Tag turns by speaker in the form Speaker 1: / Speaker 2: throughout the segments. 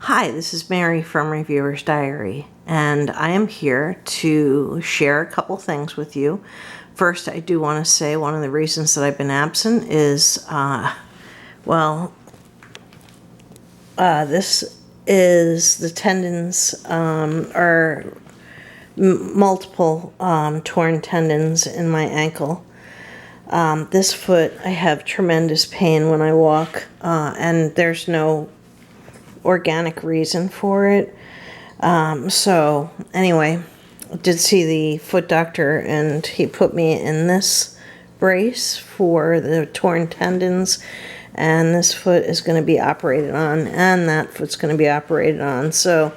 Speaker 1: Hi, this is Mary from Reviewer's Diary, and I am here to share a couple things with you. First, I do want to say one of the reasons that I've been absent is, this is the tendons are multiple torn tendons in my ankle. This foot, I have tremendous pain when I walk, and there's no organic reason for it. So anyway, I did see the foot doctor and he put me in this brace for the torn tendons, and this foot is going to be operated on and that foot's going to be operated on. So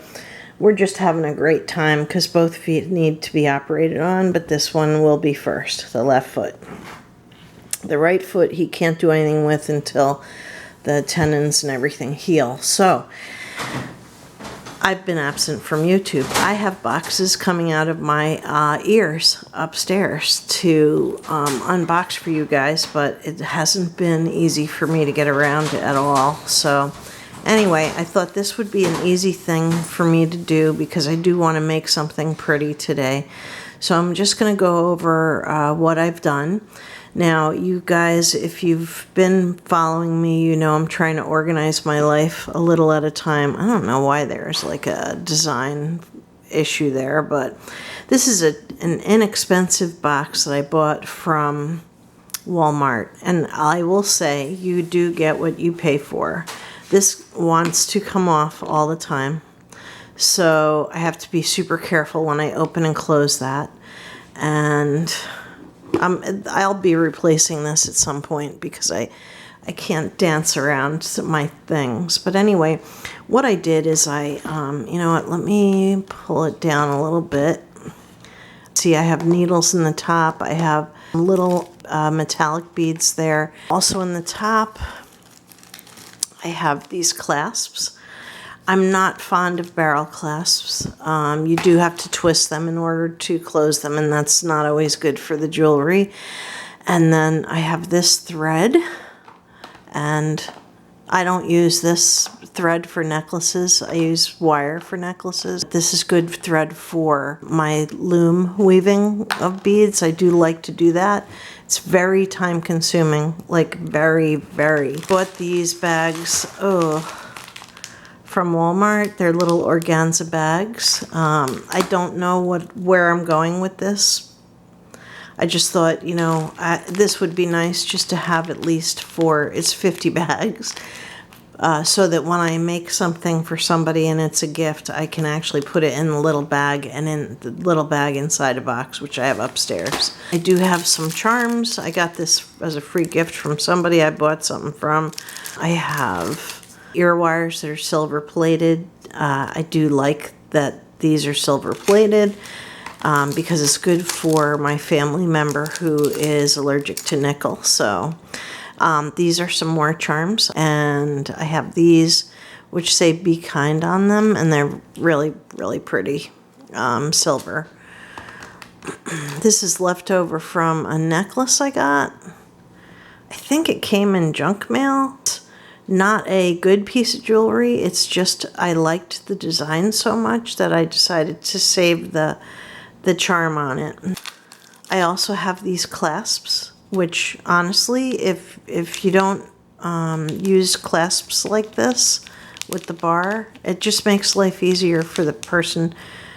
Speaker 1: we're just having a great time because both feet need to be operated on, but this one will be first, the left foot. The right foot he can't do anything with until the tendons and everything heal. So I've been absent from YouTube. I have boxes coming out of my ears upstairs to unbox for you guys, but it hasn't been easy for me to get around at all. So anyway, I thought this would be an easy thing for me to do because I do want to make something pretty today. So I'm just going to go over what I've done. Now, you guys, if you've been following me, you know I'm trying to organize my life a little at a time. I don't know why there's like a design issue there, but this is an inexpensive box that I bought from Walmart. And I will say, you do get what you pay for. This wants to come off all the time. So I have to be super careful when I open and close that. And I'll be replacing this at some point because I can't dance around my things. But anyway, what I did is you know what, let me pull it down a little bit. See, I have needles in the top. I have little metallic beads there. Also in the top, I have these clasps. I'm not fond of barrel clasps. You do have to twist them in order to close them, and that's not always good for the jewelry. And then I have this thread, and I don't use this thread for necklaces. I use wire for necklaces. This is good thread for my loom weaving of beads. I do like to do that. It's very time consuming, like very, very. Bought these bags, from Walmart. They're little organza bags. I don't know where I'm going with this. I just thought, you know, this would be nice just to have at least it's 50 bags, so that when I make something for somebody and it's a gift, I can actually put it in the little bag and in the little bag inside a box, which I have upstairs. I do have some charms. I got this as a free gift from somebody I bought something from. I have ear wires that are silver plated. I do like that these are silver plated because it's good for my family member who is allergic to nickel. So these are some more charms, and I have these which say "Be Kind" on them, and they're really, really pretty silver. This is leftover from a necklace I got. I think it came in junk mail. Not a good piece of jewelry. It's just I liked the design so much that I decided to save the charm on it. I also have these clasps, which honestly, if you don't use clasps like this with the bar, it just makes life easier for the person,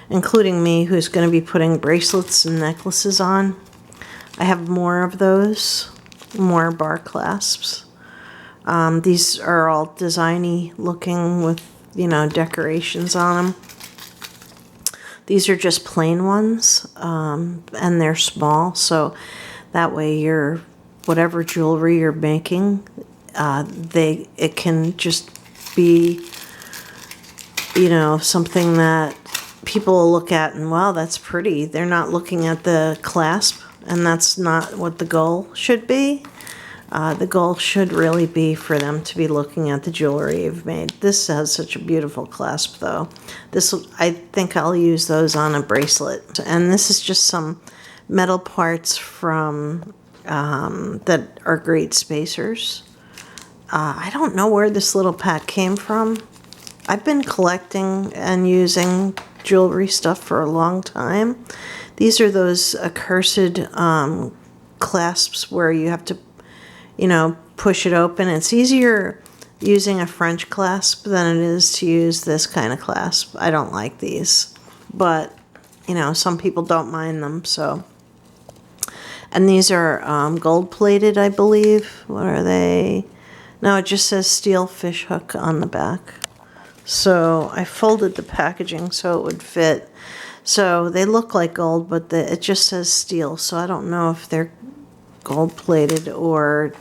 Speaker 1: including me, who's going to be putting bracelets and necklaces on. I have more of those, more bar clasps. These are all designy looking with, you know, decorations on them. These are just plain ones, and they're small, so that way whatever jewelry you're making, it can just be, you know, something that people will look at and, wow, that's pretty. They're not looking at the clasp, and that's not what the goal should be. The goal should really be for them to be looking at the jewelry you've made. This has such a beautiful clasp, though. I think I'll use those on a bracelet. And this is just some metal parts from that are great spacers. I don't know where this little pack came from. I've been collecting and using jewelry stuff for a long time. These are those accursed clasps where you have to, push it open. It's easier using a French clasp than it is to use this kind of clasp. I don't like these, but, some people don't mind them, so. And these are gold-plated, I believe. What are they? No, it just says steel fish hook on the back. So I folded the packaging so it would fit. So they look like gold, but it just says steel. So I don't know if they're gold-plated or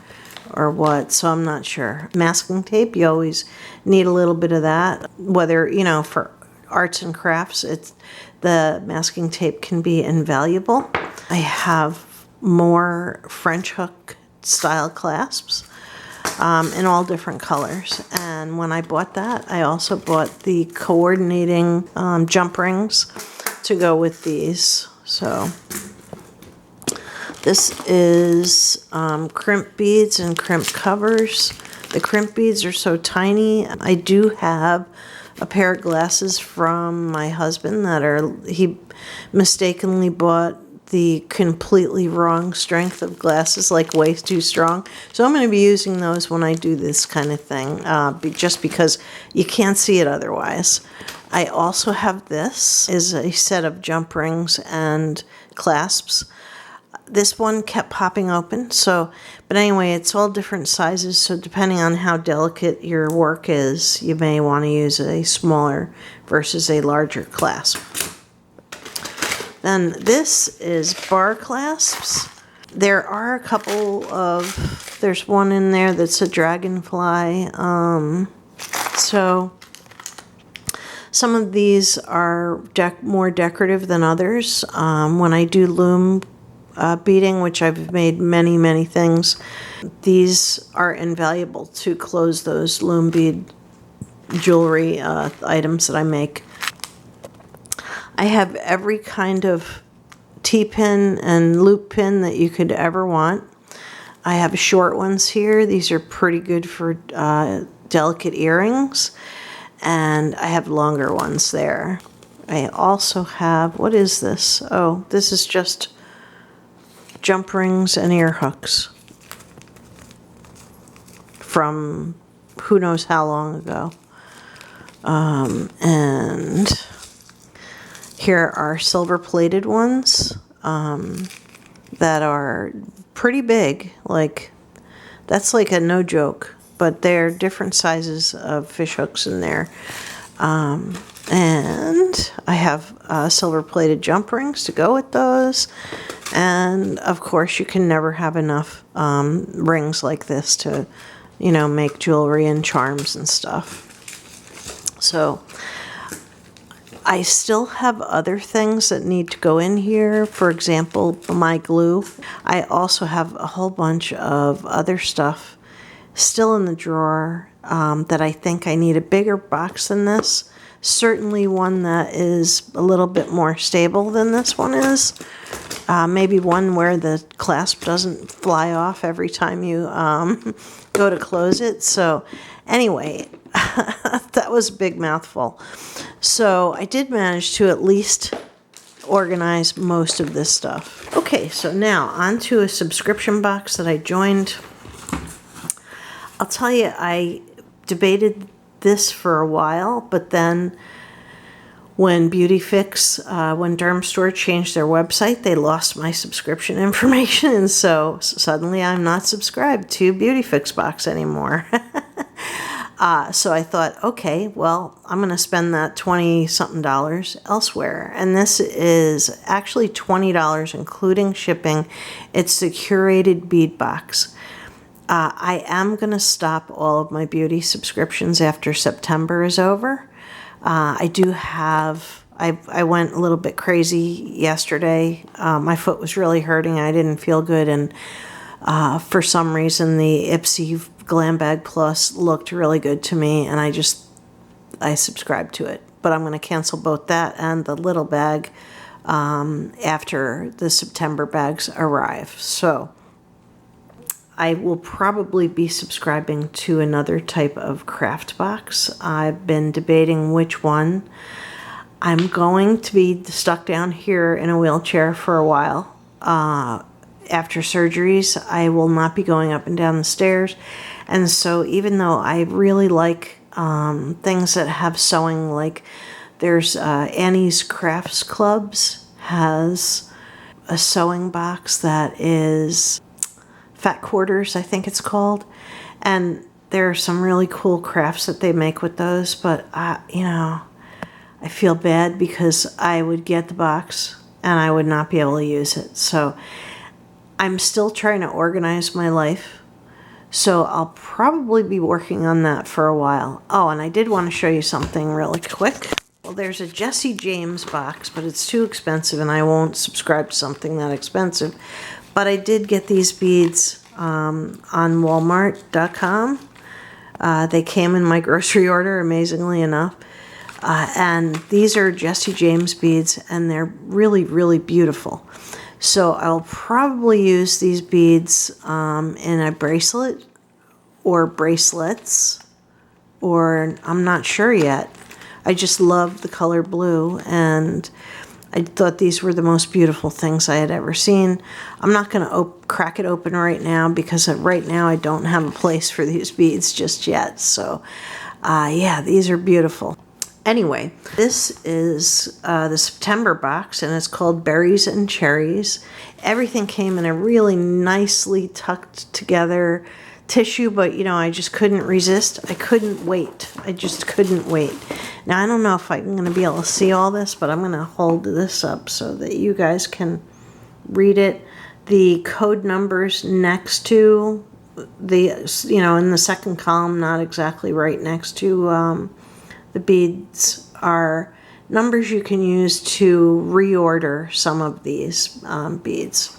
Speaker 1: what. So I'm not sure. Masking tape, you always need a little bit of that. Whether, for arts and crafts, the masking tape can be invaluable. I have more French hook style clasps in all different colors, and when I bought that, I also bought the coordinating jump rings to go with these. So this is crimp beads and crimp covers. The crimp beads are so tiny. I do have a pair of glasses from my husband he mistakenly bought the completely wrong strength of glasses, like way too strong. So I'm going to be using those when I do this kind of thing, just because you can't see it otherwise. I also have this is a set of jump rings and clasps. This one kept popping open, but anyway, it's all different sizes, so depending on how delicate your work is, you may want to use a smaller versus a larger clasp. Then this is bar clasps. There are a couple there's one in there that's a dragonfly. So some of these are more decorative than others. When I do loom beading, which I've made many, many things, these are invaluable to close those loom bead jewelry items that I make. I have every kind of T-pin and loop pin that you could ever want. I have short ones here. These are pretty good for delicate earrings. And I have longer ones there. I also have, what is this? Oh, this is just jump rings and ear hooks from who knows how long ago. And here are silver-plated ones that are pretty big. That's like a no joke, but they're different sizes of fish hooks in there. And I have silver-plated jump rings to go with those. And, of course, you can never have enough rings like this to, make jewelry and charms and stuff. So I still have other things that need to go in here. For example, my glue. I also have a whole bunch of other stuff still in the drawer that I think I need a bigger box than this. Certainly one that is a little bit more stable than this one is. Maybe one where the clasp doesn't fly off every time you go to close it. So anyway, that was a big mouthful. So I did manage to at least organize most of this stuff. Okay, so now on to a subscription box that I joined. I'll tell you, I debated this for a while, but then when Beauty Fix, when Dermstore changed their website, they lost my subscription information, and so suddenly I'm not subscribed to Beauty Fix box anymore. So I thought, okay, well, I'm going to spend that $20-something elsewhere. And this is actually $20, including shipping. It's the Curated Bead Box. I am going to stop all of my beauty subscriptions after September is over. I do have, I went a little bit crazy yesterday. My foot was really hurting. I didn't feel good. And for some reason, the Ipsy Glam Bag Plus looked really good to me. And I subscribed to it. But I'm going to cancel both that and the little bag after the September bags arrive. So I will probably be subscribing to another type of craft box. I've been debating which one. I'm going to be stuck down here in a wheelchair for a while. After surgeries, I will not be going up and down the stairs. And so even though I really like things that have sewing, like there's Annie's Crafts Clubs has a sewing box that is Fat Quarters, I think it's called. And there are some really cool crafts that they make with those, but you know, I feel bad because I would get the box and I would not be able to use it. So I'm still trying to organize my life. So I'll probably be working on that for a while. Oh, and I did want to show you something really quick. Well, there's a Jesse James box, but it's too expensive and I won't subscribe to something that expensive. But I did get these beads on Walmart.com. They came in my grocery order, amazingly enough. And these are Jesse James beads, and they're really, really beautiful. So I'll probably use these beads in a bracelet or bracelets, or I'm not sure yet. I just love the color blue, and I thought these were the most beautiful things I had ever seen. I'm not going to crack it open right now because right now I don't have a place for these beads just yet. So yeah, these are beautiful. Anyway, this is the September box, and it's called Berries and Cherries. Everything came in a really nicely tucked together tissue, but you know, I just couldn't resist. I couldn't wait. I just couldn't wait. Now, I don't know if I'm going to be able to see all this, but I'm going to hold this up so that you guys can read it. The code numbers next to the, you know, in the second column, not exactly right next to the beads, are numbers you can use to reorder some of these beads.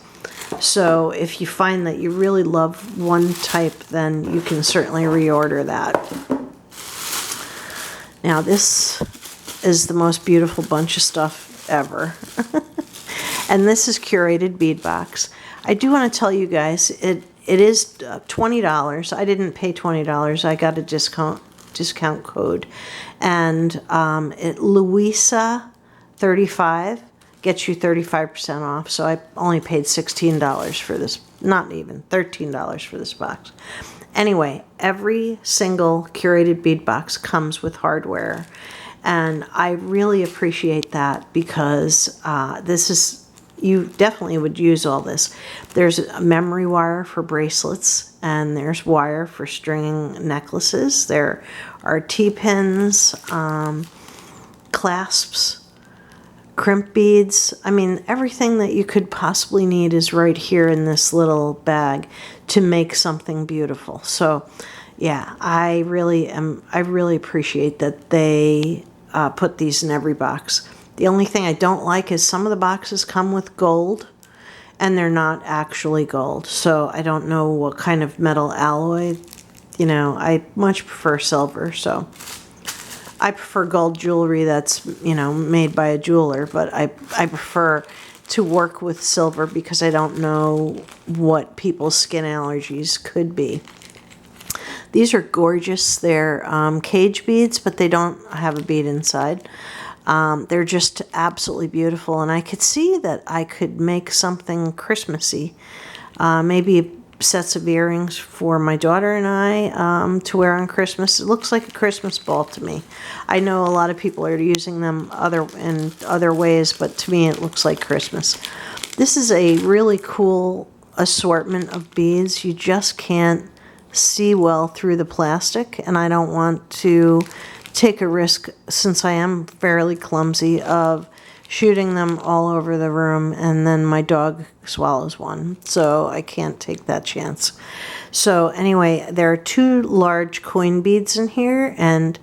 Speaker 1: So if you find that you really love one type, then you can certainly reorder that. Now this is the most beautiful bunch of stuff ever. And this is Curated Bead Box. I do want to tell you guys, it is $20. I didn't pay $20. I got a discount code, and Louisa 35 gets you 35% off. So I only paid $16 for this, not even $13 for this box. Anyway, every single Curated Bead Box comes with hardware, and I really appreciate that because this is, you definitely would use all this. There's a memory wire for bracelets, and there's wire for stringing necklaces. There are T-pins, clasps, crimp beads. I mean, everything that you could possibly need is right here in this little bag to make something beautiful. So yeah, I really appreciate that they put these in every box. The only thing I don't like is some of the boxes come with gold, and they're not actually gold. So I don't know what kind of metal alloy. You know, I much prefer silver. So I prefer gold jewelry that's, you know, made by a jeweler, but I prefer to work with silver because I don't know what people's skin allergies could be. These are gorgeous. They're cage beads, but they don't have a bead inside. They're just absolutely beautiful, and I could see that I could make something Christmassy. Maybe sets of earrings for my daughter and I to wear on Christmas. It looks like a Christmas ball to me. I know a lot of people are using them in other ways, but to me it looks like Christmas. This is a really cool assortment of beads. You just can't see well through the plastic, and I don't want to take a risk, since I am fairly clumsy, of shooting them all over the room and then my dog swallows one. So I can't take that chance. So anyway, there are 2 large coin beads in here, and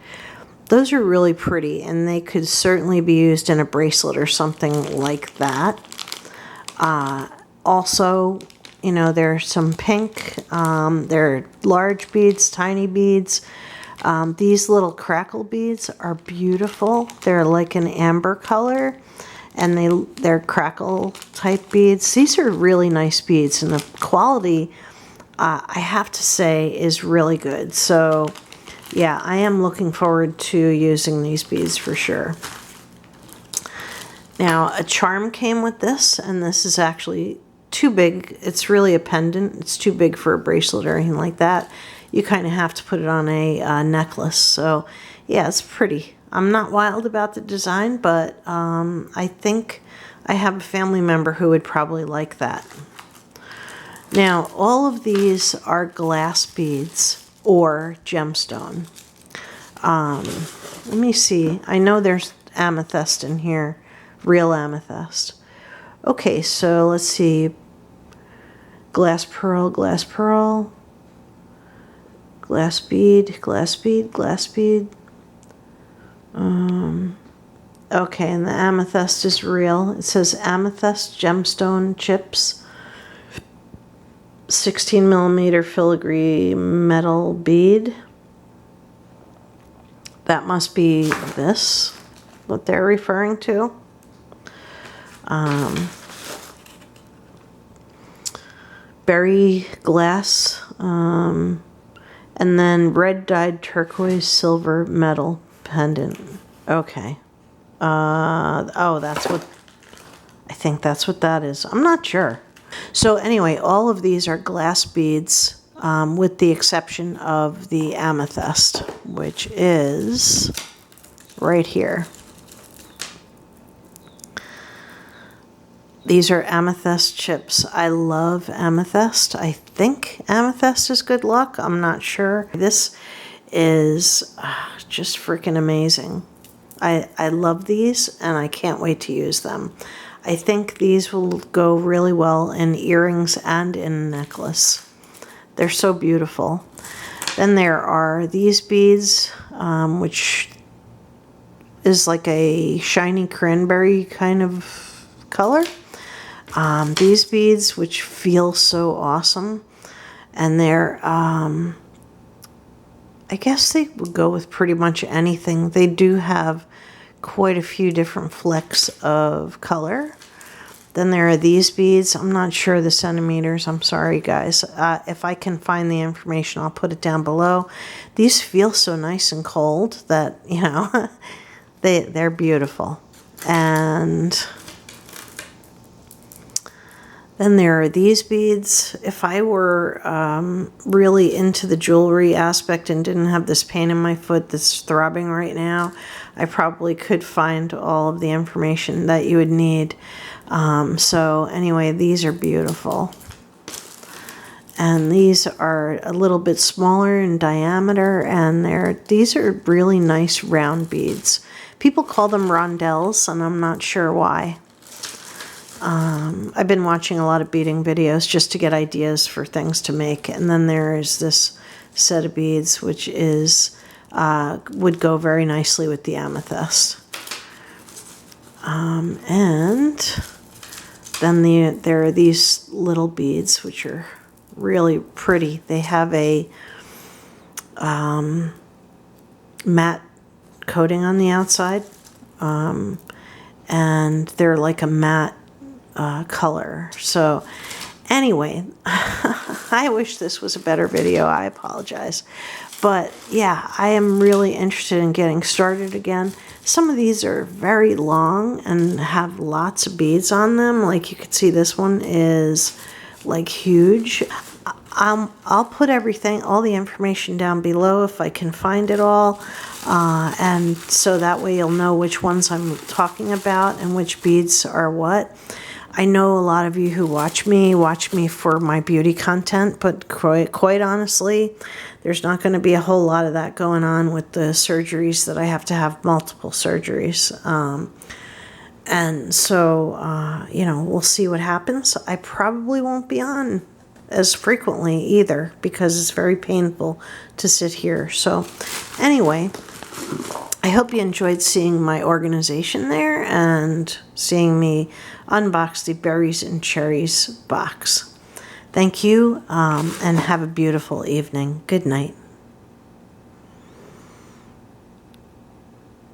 Speaker 1: those are really pretty, and they could certainly be used in a bracelet or something like that. Also, you know, there's some pink, there are large beads, tiny beads. These little crackle beads are beautiful. They're like an amber color, and they're crackle type beads. These are really nice beads, and the quality I have to say is really good. So yeah, I am looking forward to using these beads for sure. Now, a charm came with this, and this is actually too big. It's really a pendant. It's too big for a bracelet or anything like that. You kind of have to put it on a necklace. So yeah, it's pretty. I'm not wild about the design, but I think I have a family member who would probably like that. Now, all of these are glass beads or gemstone. Let me see. I know there's amethyst in here, real amethyst. Okay, so let's see. Glass pearl, glass pearl, glass bead, glass bead, glass bead. Okay, and the amethyst is real. It says Amethyst Gemstone Chips. 16 millimeter filigree metal bead. That must be this, what they're referring to. Berry glass, and then red dyed turquoise silver metal pendant. Okay. Oh, that's what, I think that's what that is. I'm not sure. So anyway, all of these are glass beads, with the exception of the amethyst, which is right here. These are Amethyst Chips. I love amethyst. I think amethyst is good luck. I'm not sure. This is just freaking amazing. I love these, and I can't wait to use them. I think these will go really well in earrings and in a necklace. They're so beautiful. Then there are these beads, which is like a shiny cranberry kind of color. These beads, which feel so awesome. And they're, I guess they would go with pretty much anything. They do have quite a few different flecks of color. Then there are these beads. I'm not sure the centimeters. I'm sorry, guys. If I can find the information, I'll put it down below. These feel so nice and cold that, you know, they're beautiful. And then there are these beads. If I were really into the jewelry aspect and didn't have this pain in my foot that's throbbing right now, I probably could find all of the information that you would need. So anyway, these are beautiful. And these are a little bit smaller in diameter, and these are really nice round beads. People call them rondelles, and I'm not sure why. I've been watching a lot of beading videos just to get ideas for things to make. And then there is this set of beads, which is would go very nicely with the amethyst. And then there are these little beads, which are really pretty. They have a matte coating on the outside, and they're like a matte color. So anyway, I wish this was a better video. I apologize. But yeah, I am really interested in getting started again. Some of these are very long and have lots of beads on them. Like you can see, this one is like huge. I'll put everything, all the information down below if I can find it all. And so that way you'll know which ones I'm talking about and which beads are what. I know a lot of you who watch me for my beauty content, but quite honestly, there's not going to be a whole lot of that going on with the surgeries that I have to have multiple surgeries. And so, you know, we'll see what happens. I probably won't be on as frequently either because it's very painful to sit here. So anyway, I hope you enjoyed seeing my organization there and seeing me unbox the Berries and Cherries box. Thank you, and have a beautiful evening. Good night.